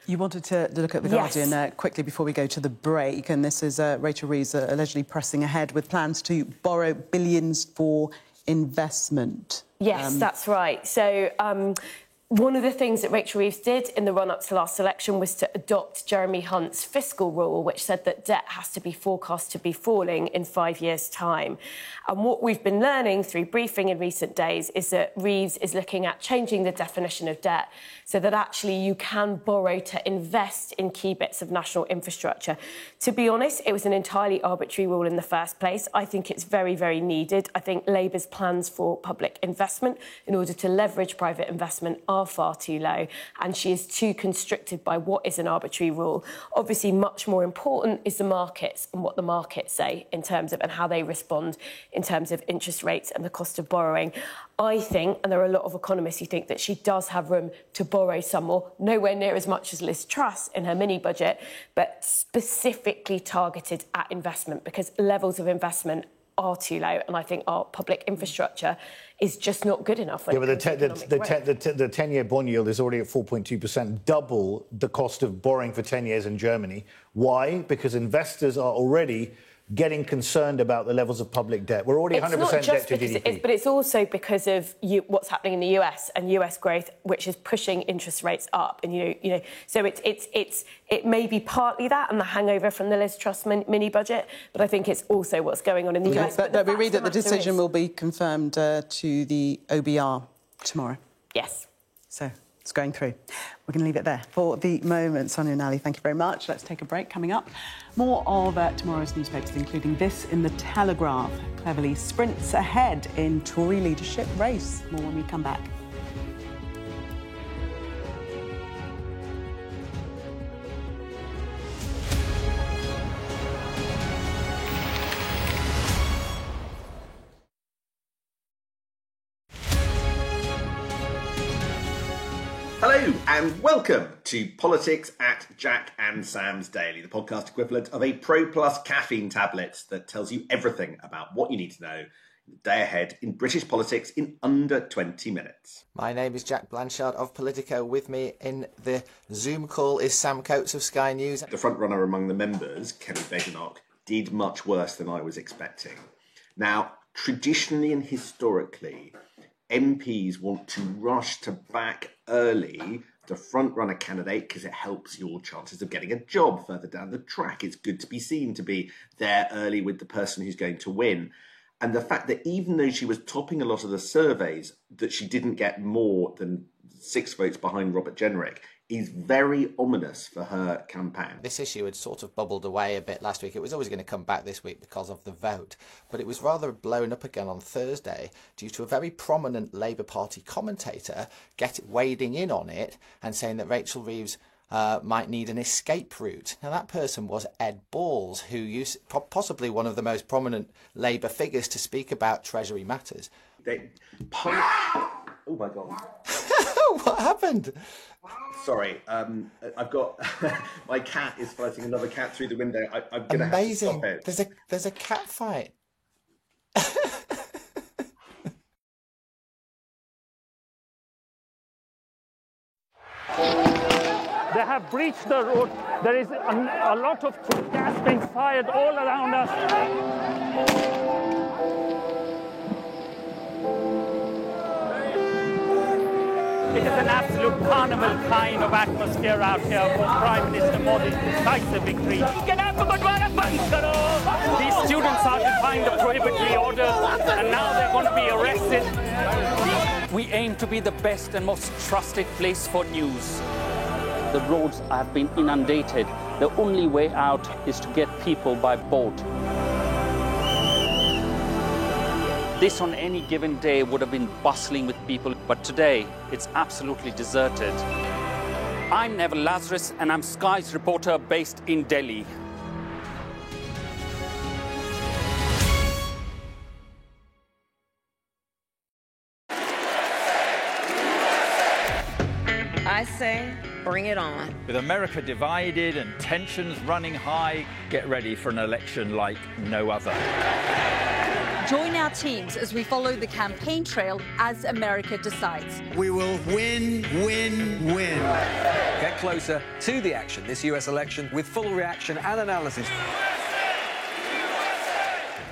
You wanted to look at The Guardian quickly before we go to the break, and this is Rachel Reeves allegedly pressing ahead with plans to borrow billions for investment. Yes, that's right. So one of the things that Rachel Reeves did in the run-up to the last election was to adopt Jeremy Hunt's fiscal rule, which said that debt has to be forecast to be falling in 5 years' time. And what we've been learning through briefing in recent days is that Reeves is looking at changing the definition of debt so that actually you can borrow to invest in key bits of national infrastructure. To be honest, it was an entirely arbitrary rule in the first place. I think it's very, very needed. I think Labour's plans for public investment in order to leverage private investment are are far too low, and she is too constricted by what is an arbitrary rule. Obviously, much more important is the markets and what the markets say in terms of and how they respond in terms of interest rates and the cost of borrowing. I think, and there are a lot of economists who think that she does have room to borrow some more, nowhere near as much as Liz Truss in her mini-budget, but specifically targeted at investment, because levels of investment are too low, and I think our public infrastructure is just not good enough. Yeah, but the 10-year bond yield is already at 4.2%, double the cost of borrowing for 10 years in Germany. Why? Because investors are already getting concerned about the levels of public debt. We're already 100% debt to GDP. But it's also because of what's happening in the US and US growth, which is pushing interest rates up. And so it may be partly that and the hangover from the Liz Truss mini budget, but I think it's also what's going on in the US. But we read that the decision will be confirmed to the OBR tomorrow. Yes. So it's going through. We're going to leave it there for the moment. Sonia and Ali, thank you very much. Let's take a break. Coming up, more of tomorrow's newspapers, including this in the Telegraph. Cleverly sprints ahead in Tory leadership race. More when we come back. Hello and welcome to Politics at Jack and Sam's Daily, the podcast equivalent of a Pro Plus caffeine tablet that tells you everything about what you need to know in the day ahead in British politics in under 20 minutes. My name is Jack Blanchard of Politico. With me in the Zoom call is Sam Coates of Sky News. The front runner among the members, Kelly Badenoch, did much worse than I was expecting. Now, traditionally and historically, MPs want to rush to back early the front-runner candidate because it helps your chances of getting a job further down the track. It's good to be seen to be there early with the person who's going to win. And the fact that even though she was topping a lot of the surveys, that she didn't get more than 6 votes behind Robert Jenrick is very ominous for her campaign. This issue had sort of bubbled away a bit last week. It was always going to come back this week because of the vote, but it was rather blown up again on Thursday due to a very prominent Labour Party commentator wading in on it and saying that Rachel Reeves might need an escape route. Now, that person was Ed Balls, who used possibly one of the most prominent Labour figures to speak about Treasury matters. Oh, my God. What happened? Sorry, I've got... my cat is fighting another cat through the window. I'm going to have to stop it. There's a cat fight. They have breached the road. There is a lot of gas being fired all around us. It is an absolute carnival kind of atmosphere out here for Prime Minister Modi's decisive victory. These students are defying the prohibitory order, and now they're going to be arrested. We aim to be the best and most trusted place for news. The roads have been inundated. The only way out is to get people by boat. This on any given day would have been bustling with people, but today it's absolutely deserted. I'm Neville Lazarus, and I'm Sky's reporter based in Delhi. I say, bring it on. With America divided and tensions running high, get ready for an election like no other. Join our teams as we follow the campaign trail as America decides. We will win, win, win. Get closer to the action this US election with full reaction and analysis.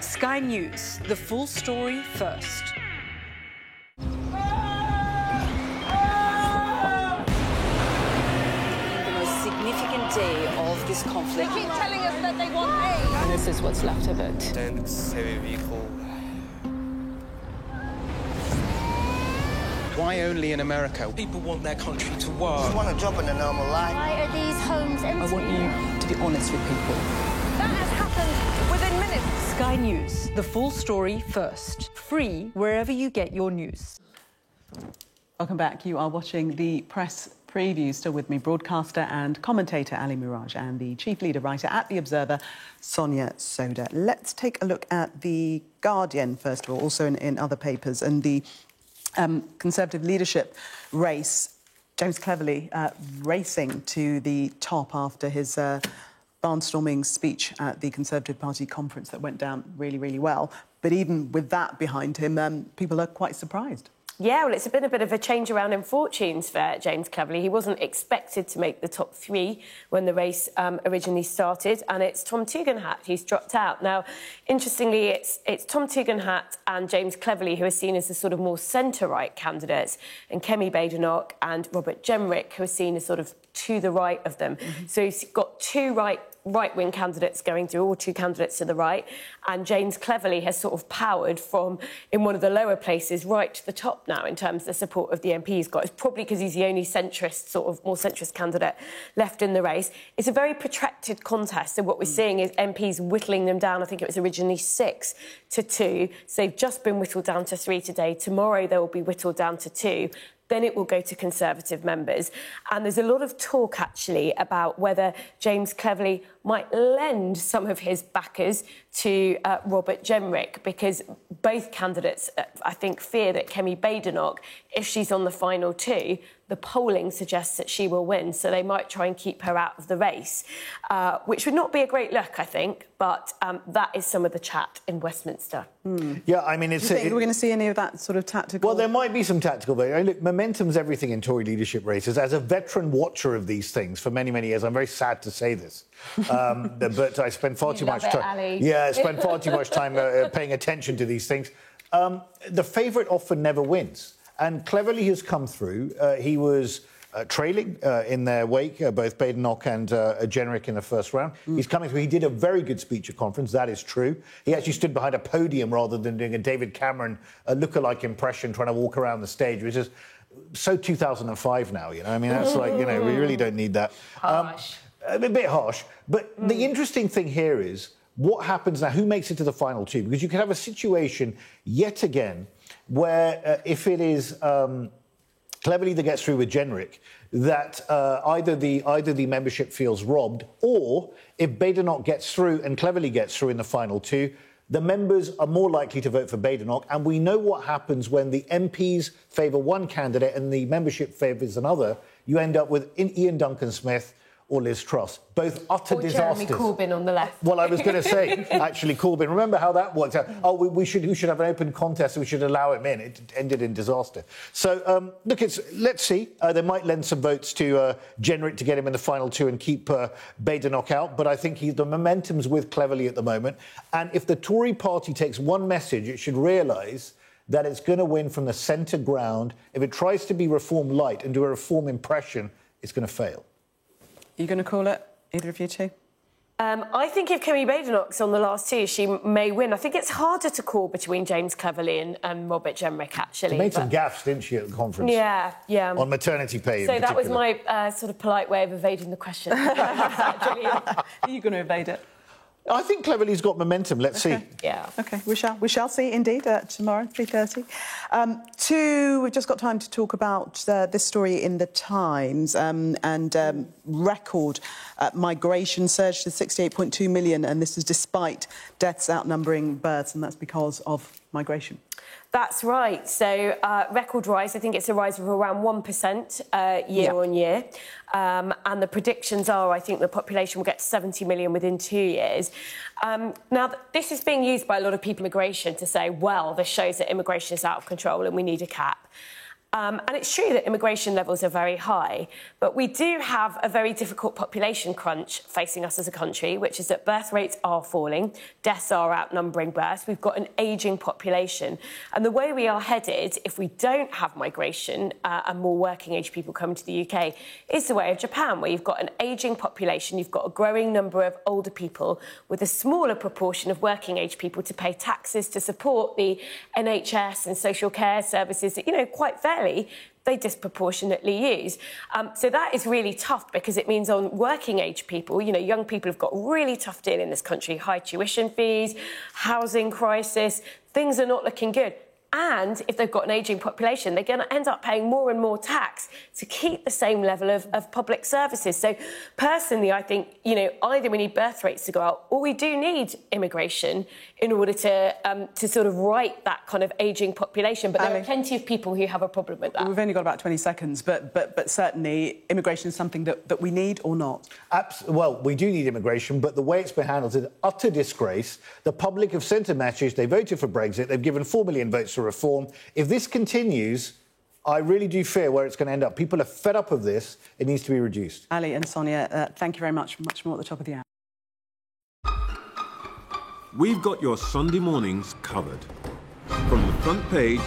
Sky News, the full story first. Day of this conflict. They keep telling us that they want aid. And this is what's left of it. Dense heavy vehicle. Why only in America? People want their country to work. You want a job in a normal life. Why are these homes empty? I want you to be honest with people. That has happened within minutes. Sky News, the full story first. Free wherever you get your news. Welcome back. You are watching the press preview. Still with me, broadcaster and commentator Ali Muraj and the chief leader writer at The Observer, Sonia Soda. Let's take a look at The Guardian, first of all, also in other papers, and the Conservative leadership race. James Cleverly racing to the top after his barnstorming speech at the Conservative Party conference that went down really, really well. But even with that behind him, people are quite surprised. Yeah, well, it's been a bit of a change around in fortunes for James Cleverly. He wasn't expected to make the top 3 when the race originally started, and it's Tom Tugendhat who's dropped out. Now, interestingly, it's Tom Tugendhat and James Cleverly who are seen as the sort of more centre-right candidates, and Kemi Badenoch and Robert Jenrick who are seen as sort of to the right of them. So he's got 2 right-wing candidates going through, or 2 candidates to the right, and James Cleverly has sort of powered from, in one of the lower places, right to the top now in terms of the support of the MP he's got. It's probably because he's the only centrist, sort of more centrist candidate left in the race. It's a very protracted contest, and what we're seeing is MPs whittling them down. I think it was originally 6 to 2, so they've just been whittled down to 3 today. Tomorrow they will be whittled down to 2. Then it will go to Conservative members. And there's a lot of talk, actually, about whether James Cleverly might lend some of his backers to Robert Jenrick, because both candidates, I think, fear that Kemi Badenoch, if she's on the final 2, the polling suggests that she will win, so they might try and keep her out of the race, which would not be a great look, I think, but that is some of the chat in Westminster. Yeah, I mean, Do you think we're going to see any of that sort of tactical? Well, there might be some tactical, but look, momentum's everything in Tory leadership races. As a veteran watcher of these things for many, many years, I'm very sad to say this, but I spend far too much time. Yeah, I spend far too much time paying attention to these things. The favourite often never wins, and Cleverly has come through. He was trailing in their wake, both Badenoch and Jenrick in the first round. He's coming through. He did a very good speech at conference, that is true. He actually stood behind a podium rather than doing a David Cameron lookalike impression, trying to walk around the stage, which is so 2005 now, you know. I mean, that's like, you know, we really don't need that. Harsh. A bit harsh. But the interesting thing here is what happens now, who makes it to the final 2? Because you could have a situation yet again where if it is Cleverly that gets through with Jenrick, that either the membership feels robbed, or if Badenoch gets through and Cleverly gets through in the final 2, the members are more likely to vote for Badenoch. And we know what happens when the MPs favour one candidate and the membership favours another. You end up with Ian Duncan-Smith or Liz Truss, both utter disasters. Jeremy Corbyn on the left. Well, I was going to say, actually, Corbyn. Remember how that worked out? Oh, we should have an open contest. We should allow him in. It ended in disaster. So, look, let's see. They might lend some votes to Jenrick to get him in the final 2 and keep Badenoch out. But I think the momentum's with Cleverly at the moment. And if the Tory party takes one message, it should realise that it's going to win from the centre ground. If it tries to be reform light and do a reform impression, it's going to fail. Are you going to call it, either of you two? I think if Kemi Badenoch's on the last 2, she may win. I think it's harder to call between James Cleverly and Robert Jenrick, actually. She made some gaffes, didn't she, at the conference? Yeah. On maternity pay, so that was my sort of polite way of evading the question. Are you going to evade it? I think Cleverly's got momentum. Let's see. Yeah. OK, we shall see, indeed, tomorrow, 3:30. We've just got time to talk about this story in The Times and record migration surged to 68.2 million, and this is despite deaths outnumbering births, and that's because of migration. That's right. So, record rise. I think it's a rise of around 1% year on year. And the predictions are, I think the population will get to 70 million within 2 years. Now, this is being used by a lot of people in immigration to say, well, this shows that immigration is out of control and we need a cap. And it's true that immigration levels are very high, but we do have a very difficult population crunch facing us as a country, which is that birth rates are falling, deaths are outnumbering births, we've got an ageing population. And the way we are headed, if we don't have migration and more working-age people coming to the UK, is the way of Japan, where you've got an ageing population, you've got a growing number of older people with a smaller proportion of working-age people to pay taxes to support the NHS and social care services that, you know, quite fairly they disproportionately use. So that is really tough because it means on working age people, you know, young people have got a really tough deal in this country, high tuition fees, housing crisis, things are not looking good. And if they've got an ageing population, they're going to end up paying more and more tax to keep the same level of public services. So personally, I think, either we need birth rates to go up or we do need immigration in order to sort of right that kind of ageing population. But there are plenty of people who have a problem with that. We've only got about 20 seconds, but certainly immigration is something that we need or not? Well, we do need immigration, but the way it's been handled is an utter disgrace. The public have sent a message. They voted for Brexit. They've given 4 million votes for reform. If this continues, I really do fear where it's going to end up. People are fed up of this. It needs to be reduced. Ali and Sonia, thank you very much. Much more at the top of the hour. We've got your Sunday mornings covered. From the front page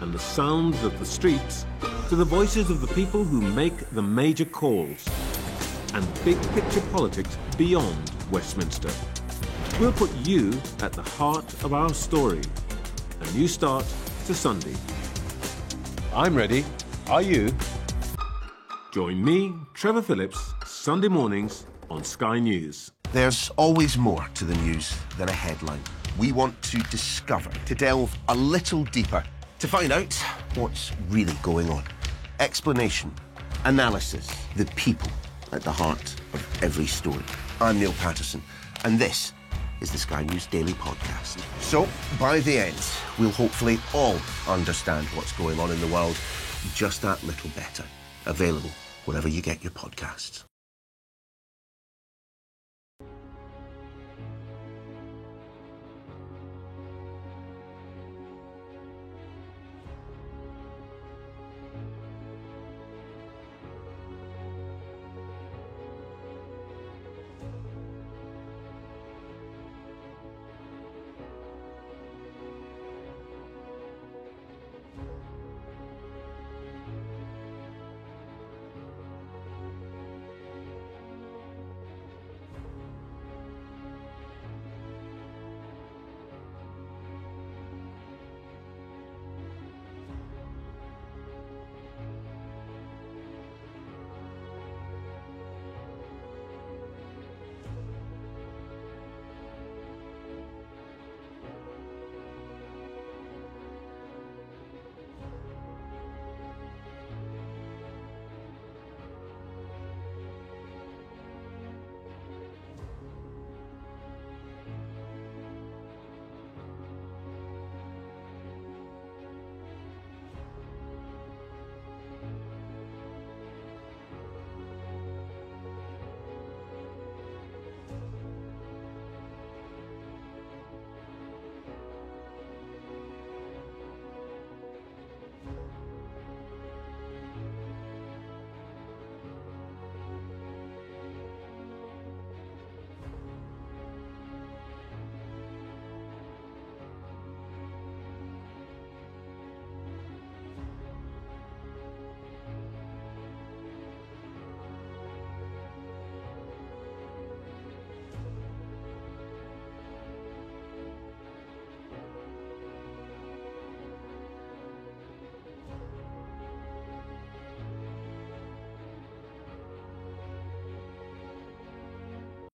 and the sounds of the streets to the voices of the people who make the major calls and big picture politics beyond Westminster. We'll put you at the heart of our story. A new start to Sunday. I'm ready. Are you? Join me, Trevor Phillips, Sunday mornings on Sky News. There's always more to the news than a headline. We want to discover, to delve a little deeper, to find out what's really going on. Explanation, analysis, the people at the heart of every story. I'm Neil Patterson, and this is the Sky News Daily Podcast. So, by the end, we'll hopefully all understand what's going on in the world just that little better. Available wherever you get your podcasts.